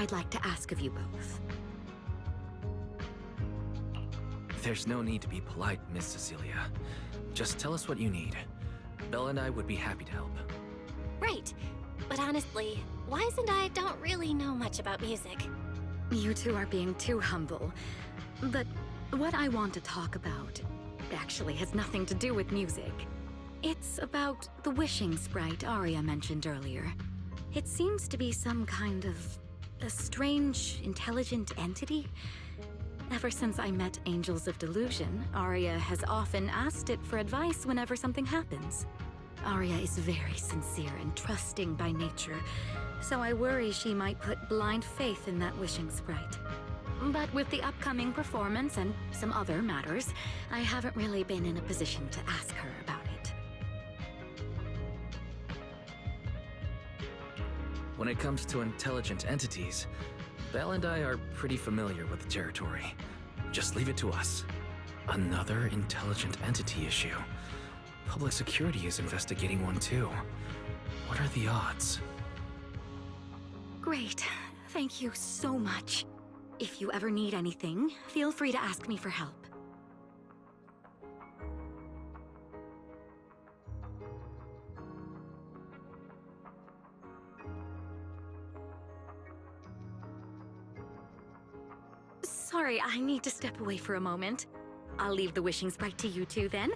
I'd like to ask of you both. There's no need to be polite, Miss Cecilia. Just tell us what you need. Belle and I would be happy to help. Right. But honestly, Wise and I don't really know much about music. You two are being too humble. But what I want to talk about actually has nothing to do with music. It's about the wishing sprite Aria mentioned earlier. It seems to be some kind of a strange, intelligent entity. Ever since I met Angels of Delusion, Aria has often asked it for advice whenever something happens. Aria is very sincere and trusting by nature, so I worry she might put blind faith in that wishing sprite. But with the upcoming performance and some other matters, I haven't really been in a position to ask her about it. When it comes to intelligent entities, Belle and I are pretty familiar with the territory. Just leave it to us. Another intelligent entity issue. Public security is investigating one too. What are the odds? Great. Thank you so much. If you ever need anything, feel free to ask me for help. Sorry, I need to step away for a moment. I'll leave the wishing sprite to you two then.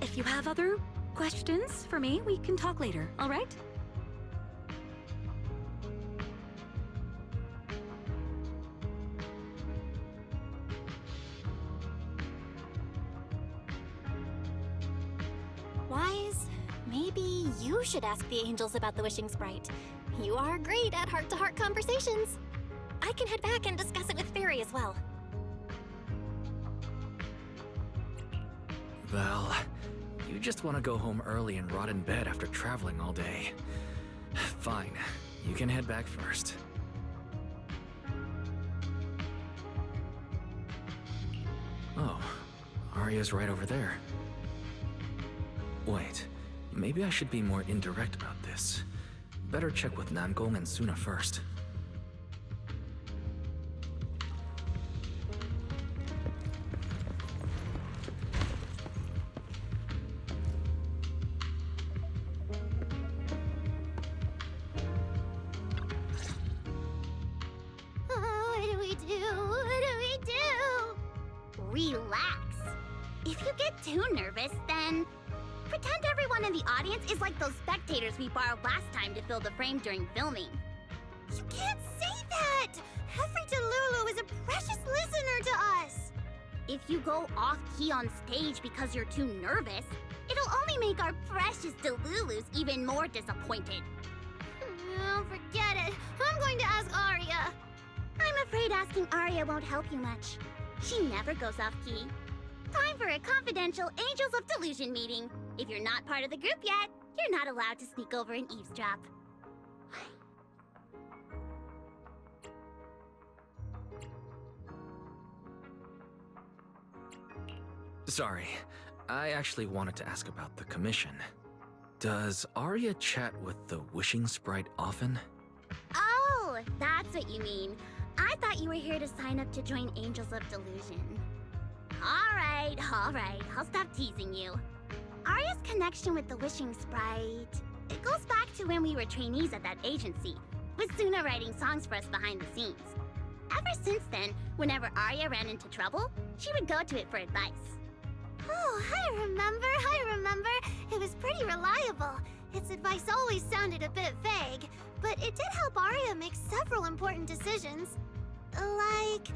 If you have other questions for me, we can talk later, all right? Wise, maybe you should ask the angels about the wishing sprite. You are great at heart-to-heart conversations. I can head back and discuss it with Fairy as well. Well, you just want to go home early and rot in bed after traveling all day. Fine, you can head back first. Oh, Aria's right over there. Wait, maybe I should be more indirect about this. Better check with Namgong and Suna first. Relax. If you get too nervous, then pretend everyone in the audience is like those spectators we borrowed last time to fill the frame during filming. You can't say that! Every Delulu is a precious listener to us! If you go off-key on stage because you're too nervous, it'll only make our precious Delulus even more disappointed. Oh, forget it. I'm going to ask Aria. I'm afraid asking Aria won't help you much. She never goes off-key. Time for a confidential Angels of Delusion meeting. If you're not part of the group yet, you're not allowed to sneak over and eavesdrop. Sorry, I actually wanted to ask about the commission. Does Aria chat with the wishing sprite often? Oh, that's what you mean. I thought you were here to sign up to join Angels of Delusion. All right, I'll stop teasing you. Aria's connection with the wishing sprite, it goes back to when we were trainees at that agency, with Suna writing songs for us behind the scenes. Ever since then, whenever Aria ran into trouble, she would go to it for advice. Oh, I remember. It was pretty reliable. Its advice always sounded a bit vague, but it did help Aria make several important decisions. Like...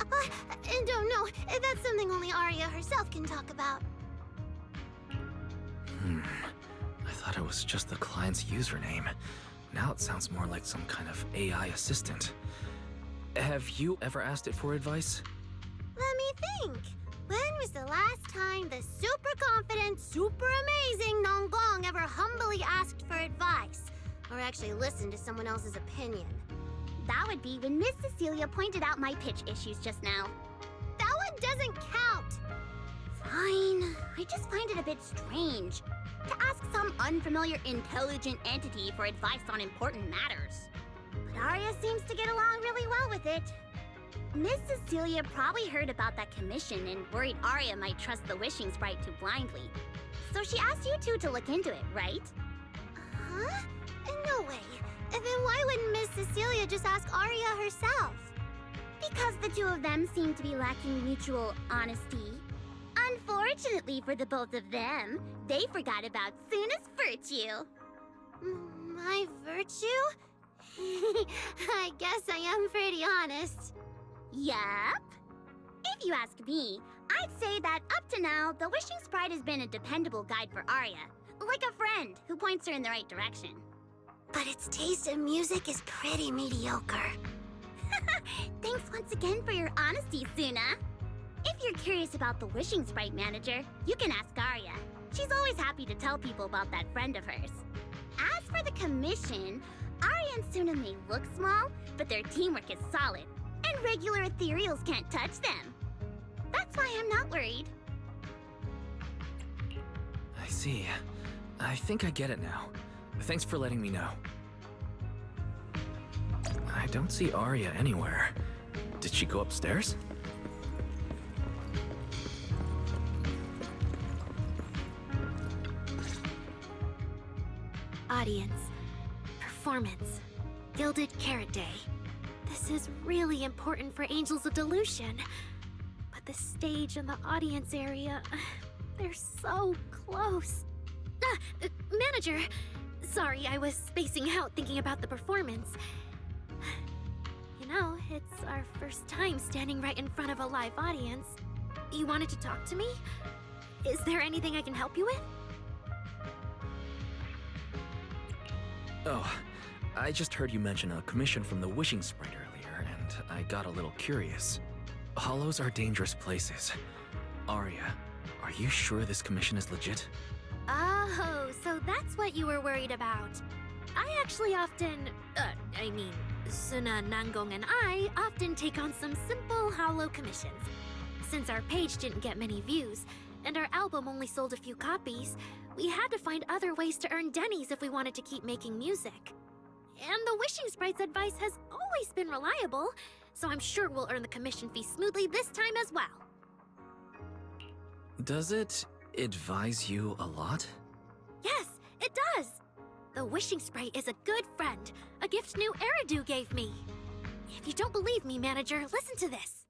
I don't know. That's something only Aria herself can talk about. I thought it was just the client's username. Now it sounds more like some kind of AI assistant. Have you ever asked it for advice? Let me think. When was the last time the super confident, super amazing Namgong ever humbly asked for advice? Or actually listened to someone else's opinion? That would be when Miss Cecilia pointed out my pitch issues just now. That one doesn't count! Fine. I just find it a bit strange to ask some unfamiliar intelligent entity for advice on important matters. But Aria seems to get along really well with it. Miss Cecilia probably heard about that commission and worried Aria might trust the wishing sprite too blindly. So she asked you two to look into it, right? Huh? No way. Then why wouldn't Miss Cecilia just ask Aria herself? Because the two of them seem to be lacking mutual honesty. Unfortunately for the both of them, they forgot about Suna's virtue. My virtue? I guess I am pretty honest. Yup. If you ask me, I'd say that up to now, the Wishing Sprite has been a dependable guide for Aria. Like a friend who points her in the right direction. But its taste in music is pretty mediocre. Thanks once again for your honesty, Suna. If you're curious about the Wishing Sprite manager, you can ask Aria. She's always happy to tell people about that friend of hers. As for the commission, Aria and Suna may look small, but their teamwork is solid, and regular ethereals can't touch them. That's why I'm not worried. I see. I think I get it now. Thanks for letting me know. I don't see Aria anywhere. Did she go upstairs? Audience. Performance. Gilded Carrot Day. This is really important for Angels of Delusion. But the stage and the audience area, they're so close. Manager! Sorry, I was spacing out thinking about the performance. You know, it's our first time standing right in front of a live audience. You wanted to talk to me? Is there anything I can help you with? Oh, I just heard you mention a commission from the Wishing Sprite earlier, and I got a little curious. Hollows are dangerous places. Aria, are you sure this commission is legit? Oh, so that's what you were worried about. I actually often, Suna, Nangong, and I often take on some simple hollow commissions. Since our page didn't get many views, and our album only sold a few copies, we had to find other ways to earn dennies if we wanted to keep making music. And the Wishing Sprite's advice has always been reliable, so I'm sure we'll earn the commission fee smoothly this time as well. Does it advise you a lot? Yes, it does! The Wishing Sprite is a good friend, a gift new Eridu gave me. If you don't believe me, manager, listen to this.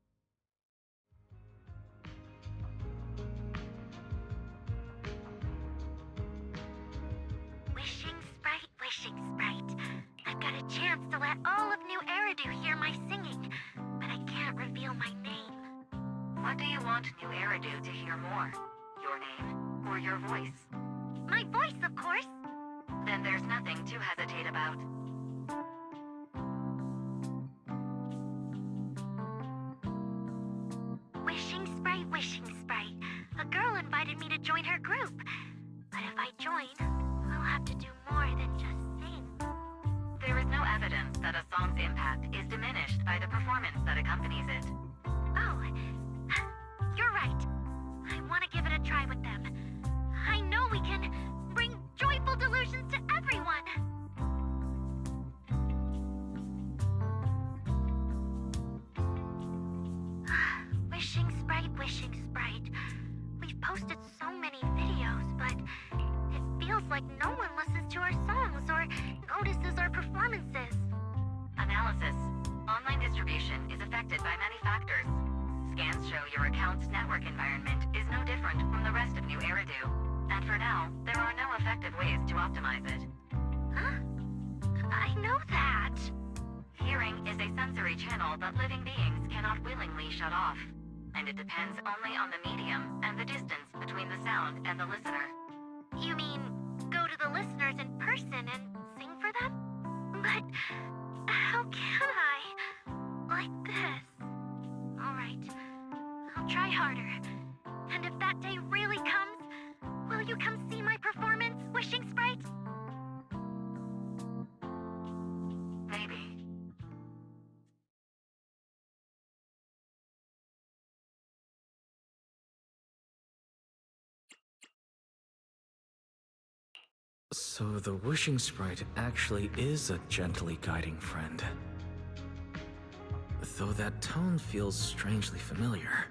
Wishing Sprite. I've got a chance to let all of New Eridu hear my singing, but I can't reveal my name. What do you want New Eridu to hear more? Your name or your voice? My voice, of course. Then there's nothing to hesitate about. Wishing Sprite. A girl invited me to join her group. But if I join, I'll have to do more than just sing. There is no evidence that a song's impact is diminished by the performance that accompanies it. Oh, you're right. I want to give it a try with them. I know we can bring joyful delusions to everyone. Wishing Sprite. We've posted so many videos, but it feels like no one listens to our songs or notices our performances. Analysis. Online distribution is affected by many factors. Scans show your account's network environment is no different from the rest of New Eridu. And for now, there are no effective ways to optimize it. Huh? I know that. Hearing is a sensory channel that living beings cannot willingly shut off. And it depends only on the medium and the distance between the sound and the listener. You mean go to the listeners in person and sing for them? But how can I? Like this. Alright, I'll try harder. And if that day really comes, will you come see my performance, Wishing Sprite? Maybe. So the wishing sprite actually is a gently guiding friend. Though that tone feels strangely familiar.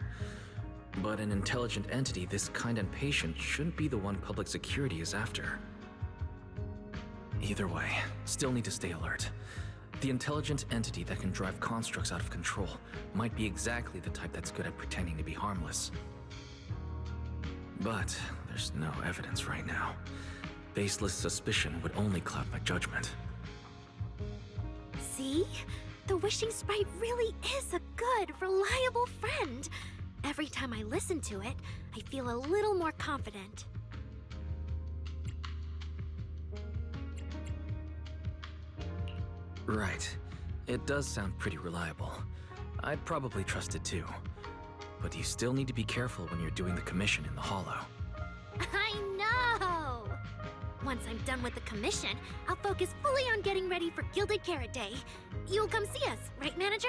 But an intelligent entity this kind and patient shouldn't be the one public security is after. Either way, still need to stay alert. The intelligent entity that can drive constructs out of control might be exactly the type that's good at pretending to be harmless. But there's no evidence right now. Baseless suspicion would only cloud my judgment. See? The wishing sprite really is a good, reliable friend. Every time I listen to it, I feel a little more confident. Right. It does sound pretty reliable. I'd probably trust it too. But you still need to be careful when you're doing the commission in the Hollow. I know! Once I'm done with the commission, I'll focus fully on getting ready for Gilded Carrot Day. You'll come see us, right, Manager?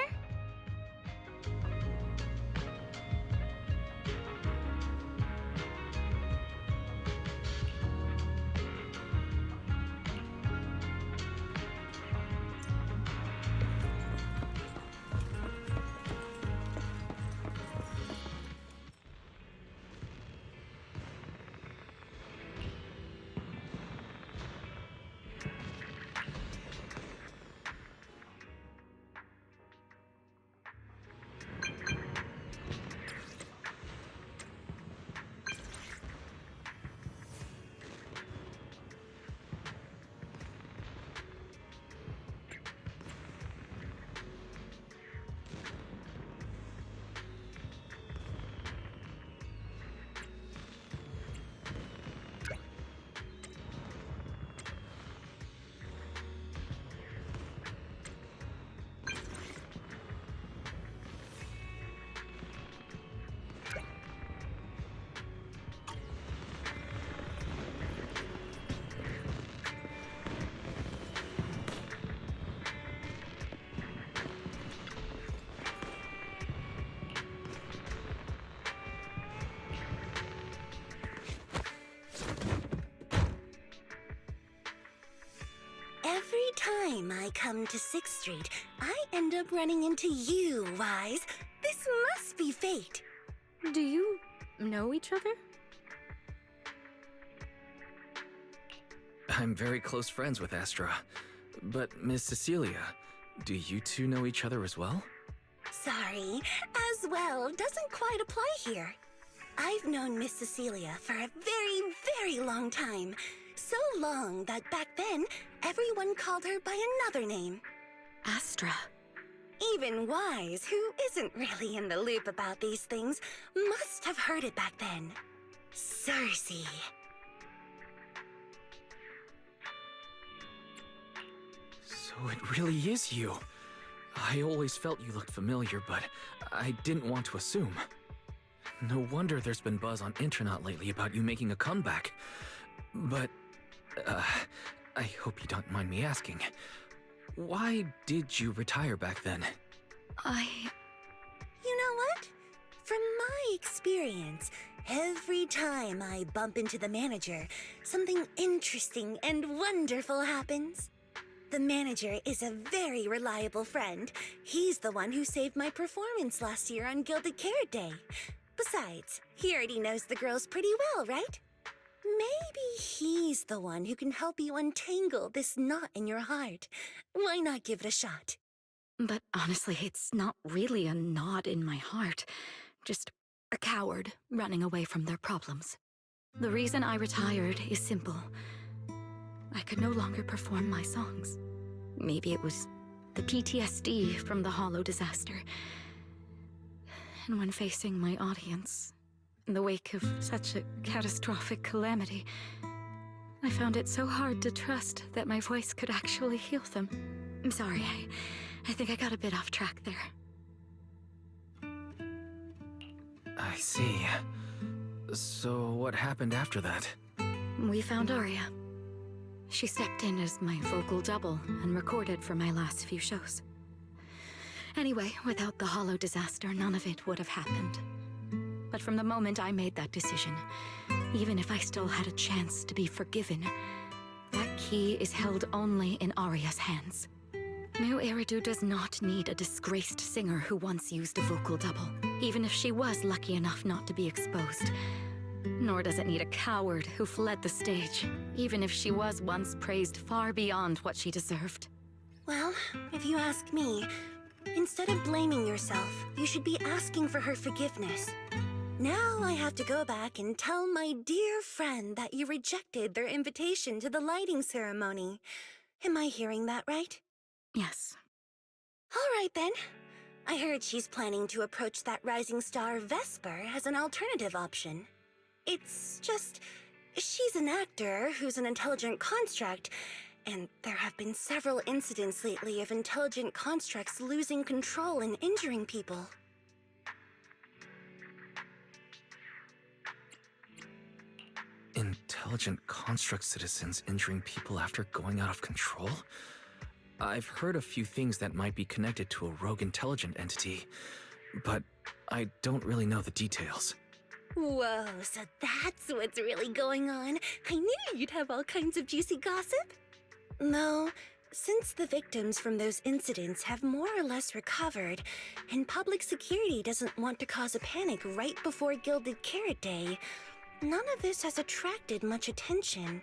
Every time I come to 6th Street, I end up running into you, Wise. This must be fate. Do you know each other? I'm very close friends with Astra. But Miss Cecilia, do you two know each other as well? Sorry, as well doesn't quite apply here. I've known Miss Cecilia for a very, very long time. So long that back then, everyone called her by another name. Astra. Even Wise, who isn't really in the loop about these things, must have heard it back then. Cersei. So it really is you. I always felt you looked familiar, but I didn't want to assume. No wonder there's been buzz on Internet lately about you making a comeback. But, I hope you don't mind me asking. Why did you retire back then? You know what? From my experience, every time I bump into the manager, something interesting and wonderful happens. The manager is a very reliable friend. He's the one who saved my performance last year on Gilded Carrot Day. Besides, he already knows the girls pretty well, right? Maybe he's the one who can help you untangle this knot in your heart. Why not give it a shot? But honestly, it's not really a knot in my heart. Just a coward running away from their problems. The reason I retired is simple. I could no longer perform my songs. Maybe it was the PTSD from the Hollow disaster. And when facing my audience, in the wake of such a catastrophic calamity, I found it so hard to trust that my voice could actually heal them. I'm sorry, I think I got a bit off track there. I see. So what happened after that? We found Aria. She stepped in as my vocal double and recorded for my last few shows. Anyway, without the Hollow disaster, none of it would have happened. But from the moment I made that decision, even if I still had a chance to be forgiven, That key is held only in Aria's hands. New Eridu does not need a disgraced singer who once used a vocal double, even if she was lucky enough not to be exposed. Nor does it need a coward who fled the stage, even if she was once praised far beyond what she deserved. Well, if you ask me, instead of blaming yourself, you should be asking for her forgiveness. Now I have to go back and tell my dear friend that you rejected their invitation to the lighting ceremony. Am I hearing that right? Yes. All right then. I heard she's planning to approach that rising star Vesper as an alternative option. It's just, she's an actor who's an intelligent construct, and there have been several incidents lately of intelligent constructs losing control and injuring people. Intelligent construct citizens injuring people after going out of control? I've heard a few things that might be connected to a rogue intelligent entity, but I don't really know the details. Whoa, so that's what's really going on. I knew you'd have all kinds of juicy gossip. No, since the victims from those incidents have more or less recovered, and public security doesn't want to cause a panic right before Gilded Carrot Day, none of this has attracted much attention.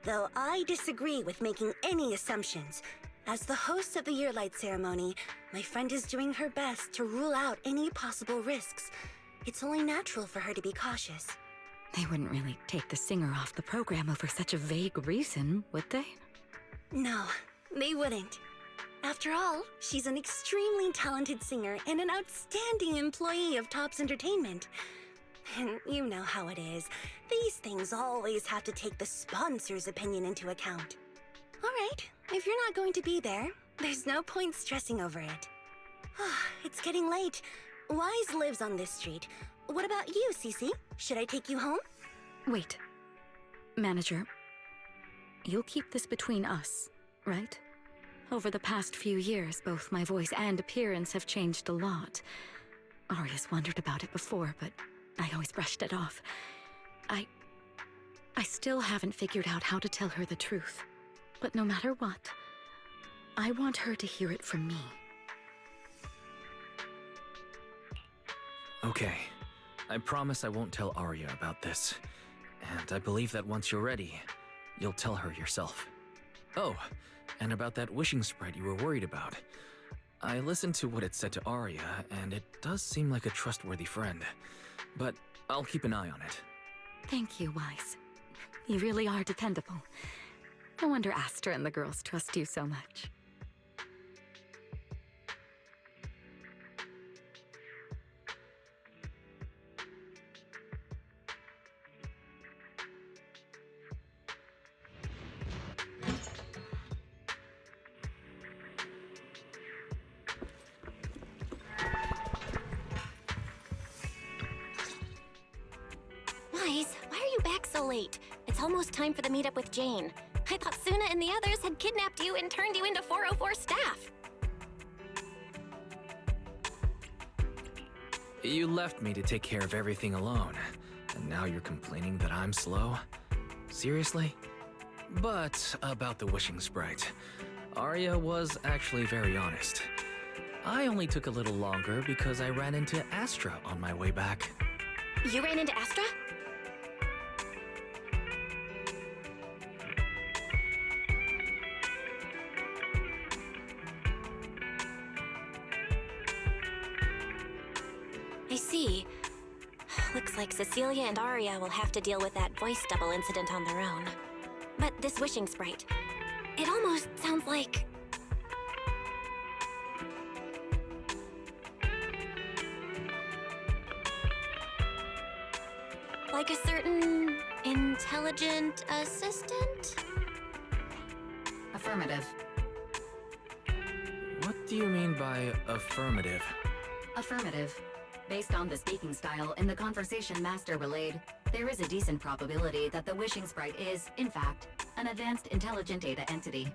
Though I disagree with making any assumptions. As the host of the Yearlight ceremony, my friend is doing her best to rule out any possible risks. It's only natural for her to be cautious. They wouldn't really take the singer off the program over such a vague reason, would they? No, they wouldn't. After all, she's an extremely talented singer and an outstanding employee of Topps Entertainment. And you know how it is. These things always have to take the sponsor's opinion into account. All right, if you're not going to be there, there's no point stressing over it. It's getting late. Wise lives on this street. What about you, Cece? Should I take you home? Wait. Manager, you'll keep this between us, right? Over the past few years, both my voice and appearance have changed a lot. Aria's wondered about it before, but I always brushed it off. I still haven't figured out how to tell her the truth. But no matter what, I want her to hear it from me. Okay. I promise I won't tell Aria about this. And I believe that once you're ready, you'll tell her yourself. Oh, and about that wishing sprite you were worried about. I listened to what it said to Aria, and it does seem like a trustworthy friend. But I'll keep an eye on it. Thank you, Wise. You really are dependable. No wonder Astra and the girls trust you so much. Wise, why are you back so late? It's almost time for the meetup with Jane. I thought Suna and the others had kidnapped you and turned you into 404 staff. You left me to take care of everything alone, and now you're complaining that I'm slow? Seriously? But about the wishing sprite, Aria was actually very honest. I only took a little longer because I ran into Astra on my way back. You ran into Astra? I see. Looks like Cecilia and Aria will have to deal with that voice double incident on their own. But this wishing sprite, it almost sounds like... like a certain intelligent assistant? Affirmative. What do you mean by affirmative? Affirmative. Based on the speaking style in the conversation Master relayed, there is a decent probability that the wishing sprite is, in fact, an advanced intelligent data entity.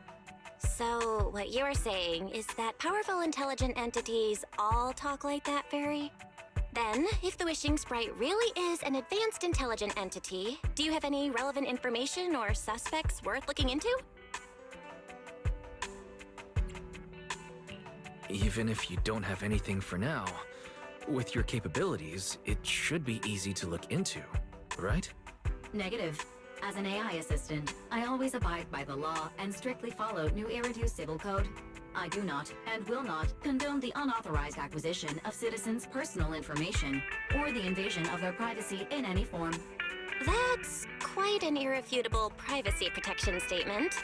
So, what you're saying is that powerful intelligent entities all talk like that, Fairy? Then, if the Wishing Sprite really is an advanced intelligent entity, do you have any relevant information or suspects worth looking into? Even if you don't have anything for now, with your capabilities, it should be easy to look into, right? Negative. As an AI assistant, I always abide by the law and strictly follow New Eridu Civil Code. I do not, and will not, condone the unauthorized acquisition of citizens' personal information, or the invasion of their privacy in any form. That's quite an irrefutable privacy protection statement.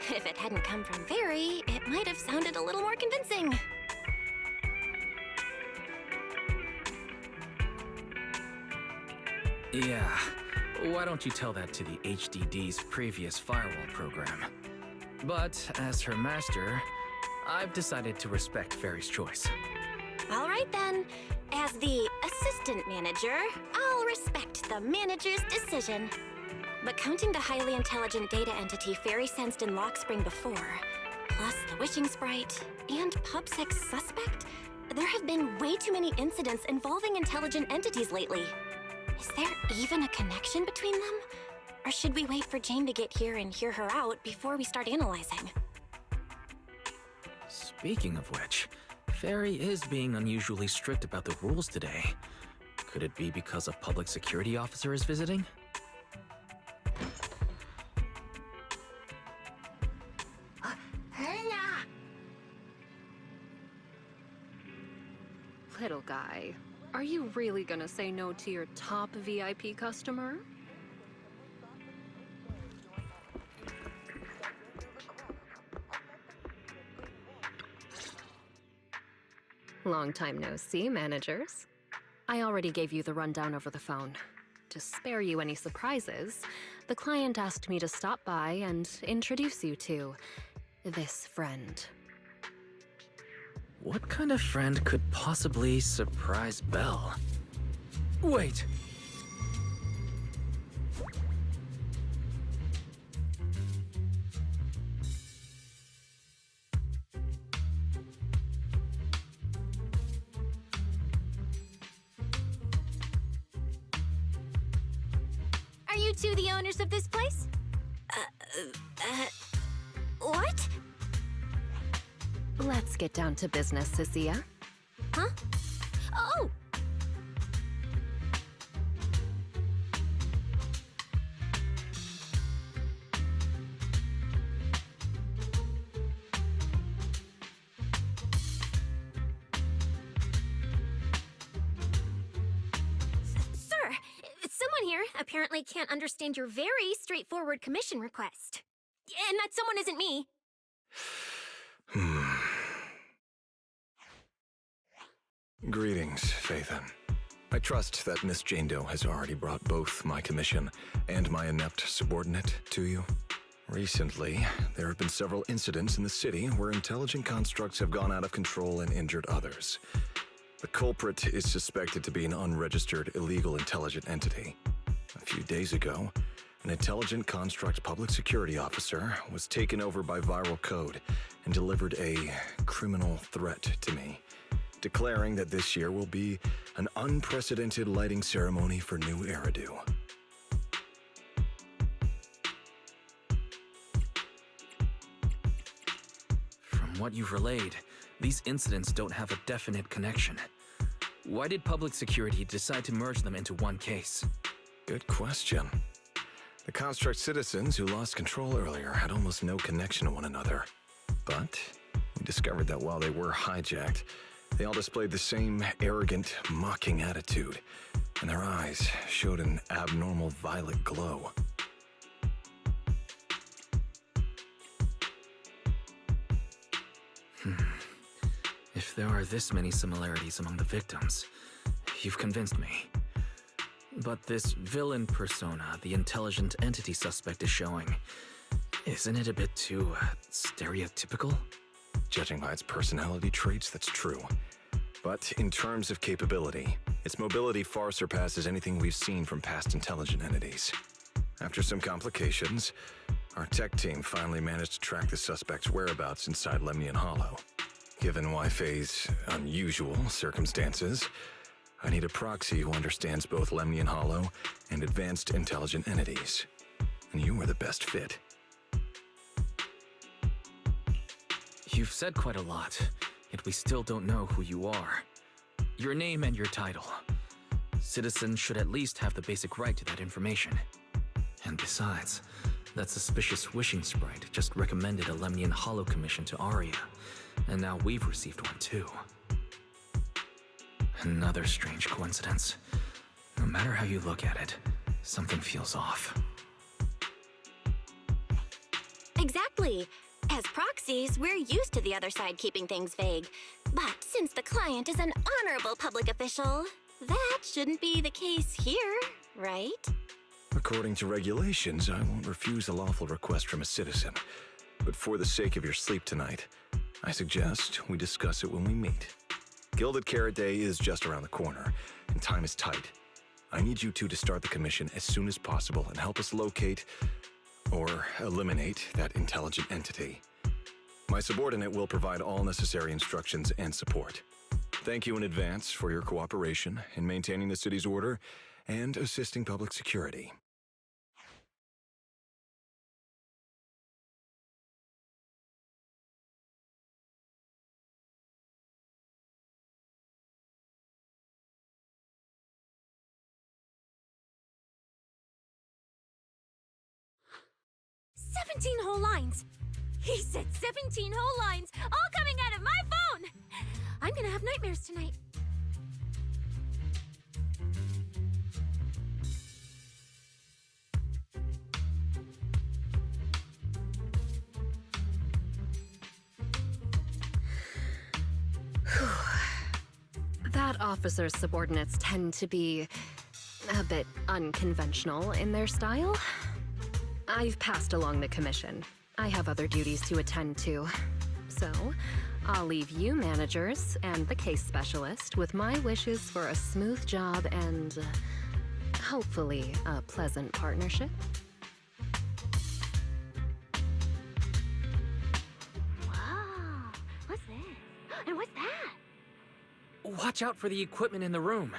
If it hadn't come from Very, it might have sounded a little more convincing. Yeah, why don't you tell that to the HDD's previous firewall program? But as her master, I've decided to respect Fairy's choice. All right then. As the assistant manager, I'll respect the manager's decision. But counting the highly intelligent data entity Fairy sensed in Lockspring before, plus the Wishing Sprite, and PubSec's suspect, there have been way too many incidents involving intelligent entities lately. Is there even a connection between them? Or should we wait for Jane to get here and hear her out before we start analyzing? Speaking of which, Fairy is being unusually strict about the rules today. Could it be because a public security officer is visiting? Little guy, are you really gonna say no to your top VIP customer? Long time no see, managers. I already gave you the rundown over the phone. To spare you any surprises, the client asked me to stop by and introduce you to this friend. What kind of friend could possibly surprise Belle? Wait! Are you two the owners of this place? What? Let's get down to business, Cecilia. Huh? Oh! Sir, someone here apparently can't understand your very straightforward commission request. And that someone isn't me. Greetings, Phaethon. I trust that Miss Jane Doe has already brought both my commission and my inept subordinate to you. Recently, there have been several incidents in the city where intelligent constructs have gone out of control and injured others. The culprit is suspected to be an unregistered illegal intelligent entity. A few days ago, an intelligent construct public security officer was taken over by viral code and delivered a criminal threat to me, declaring that this year will be an unprecedented lighting ceremony for New Eridu. From what you've relayed, these incidents don't have a definite connection. Why did public security decide to merge them into one case? Good question. The construct citizens who lost control earlier had almost no connection to one another. But we discovered that while they were hijacked, they all displayed the same arrogant, mocking attitude, and their eyes showed an abnormal violet glow. If there are this many similarities among the victims, you've convinced me. But this villain persona the intelligent entity suspect is showing, isn't it a bit too stereotypical? Judging by its personality traits, that's true. But in terms of capability, its mobility far surpasses anything we've seen from past intelligent entities. After some complications, our tech team finally managed to track the suspect's whereabouts inside Lemnian Hollow. Given Wi-Fi's unusual circumstances, I need a proxy who understands both Lemnian Hollow and advanced intelligent entities. And you were the best fit. You've said quite a lot, yet we still don't know who you are. Your name and your title. Citizens should at least have the basic right to that information. And besides, that suspicious wishing sprite just recommended a Lemnian Hollow commission to Aria, and now we've received one too. Another strange coincidence. No matter how you look at it, something feels off. Exactly. As proxies, we're used to the other side keeping things vague. But since the client is an honorable public official, that shouldn't be the case here, right? According to regulations, I won't refuse a lawful request from a citizen. But for the sake of your sleep tonight, I suggest we discuss it when we meet. Gilded Carrot Day is just around the corner, and time is tight. I need you two to start the commission as soon as possible and help us locate or eliminate that intelligent entity. My subordinate will provide all necessary instructions and support. Thank you in advance for your cooperation in maintaining the city's order and assisting public security. Whole lines. He said 17 whole lines, all coming out of my phone! I'm gonna have nightmares tonight. That officer's subordinates tend to be a bit unconventional in their style. I've passed along the commission. I have other duties to attend to. So, I'll leave you managers and the case specialist with my wishes for a smooth job and, hopefully, a pleasant partnership. Wow, what's this? And what's that? Watch out for the equipment in the room.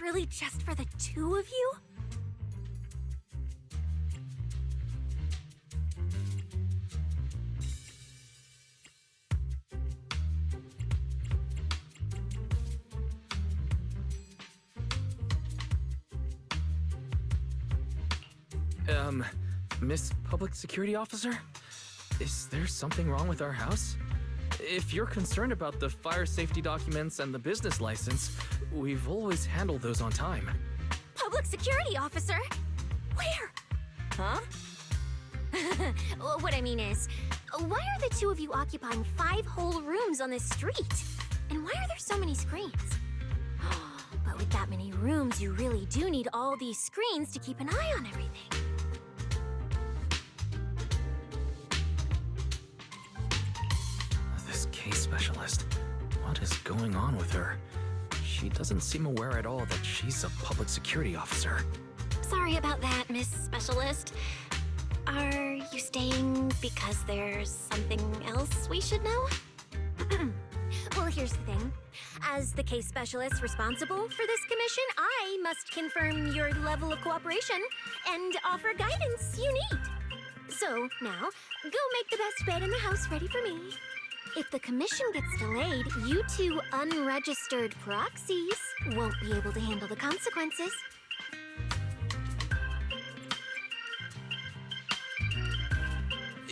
Really just for the two of you? Miss Public Security Officer? Is there something wrong with our house? If you're concerned about the fire safety documents and the business license, we've always handled those on time. Public security officer? Where? Huh? What I mean is, why are the two of you occupying 5 whole rooms on this street? And why are there so many screens? But with that many rooms, you really do need all these screens to keep an eye on everything. Case specialist. What is going on with her? She doesn't seem aware at all that she's a public security officer. Sorry about that, Miss Specialist. Are you staying because there's something else we should know? Well, here's the thing. As the case specialist responsible for this commission, I must confirm your level of cooperation and offer guidance you need. So, now, go make the best bed in the house ready for me. If the commission gets delayed, you two unregistered proxies won't be able to handle the consequences.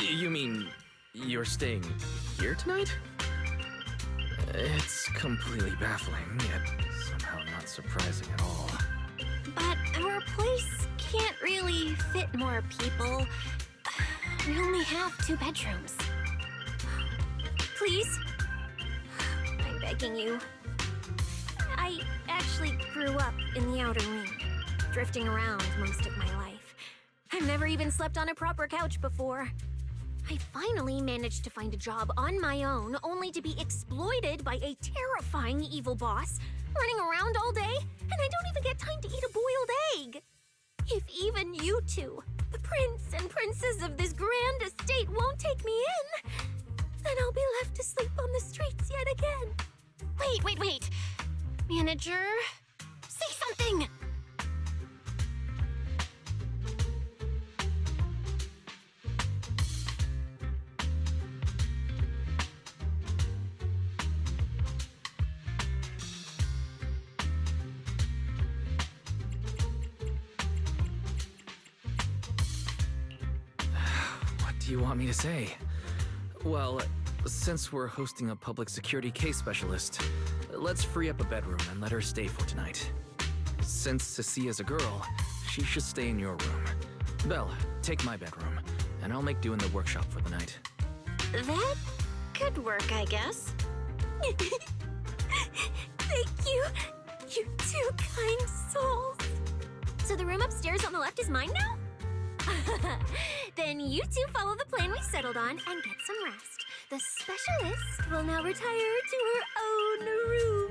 You mean you're staying here tonight? It's completely baffling, yet somehow not surprising at all. But our place can't really fit more people. We only have 2 bedrooms. Please? I'm begging you. I actually grew up in the Outer Ring, drifting around most of my life. I've never even slept on a proper couch before. I finally managed to find a job on my own, only to be exploited by a terrifying evil boss, running around all day, and I don't even get time to eat a boiled egg. If even you two, the prince and princess of this grand estate, won't take me in, then I'll be left to sleep on the streets yet again. Wait. Manager, say something! What do you want me to say? Well, since we're hosting a public security case specialist, let's free up a bedroom and let her stay for tonight. Since Cecia's a girl, she should stay in your room. Belle, take my bedroom, and I'll make do in the workshop for the night. That could work, I guess. Thank you, you two kind souls. So the room upstairs on the left is mine now? Then you two follow the plan we settled on and get some rest. The specialist will now retire to her own room.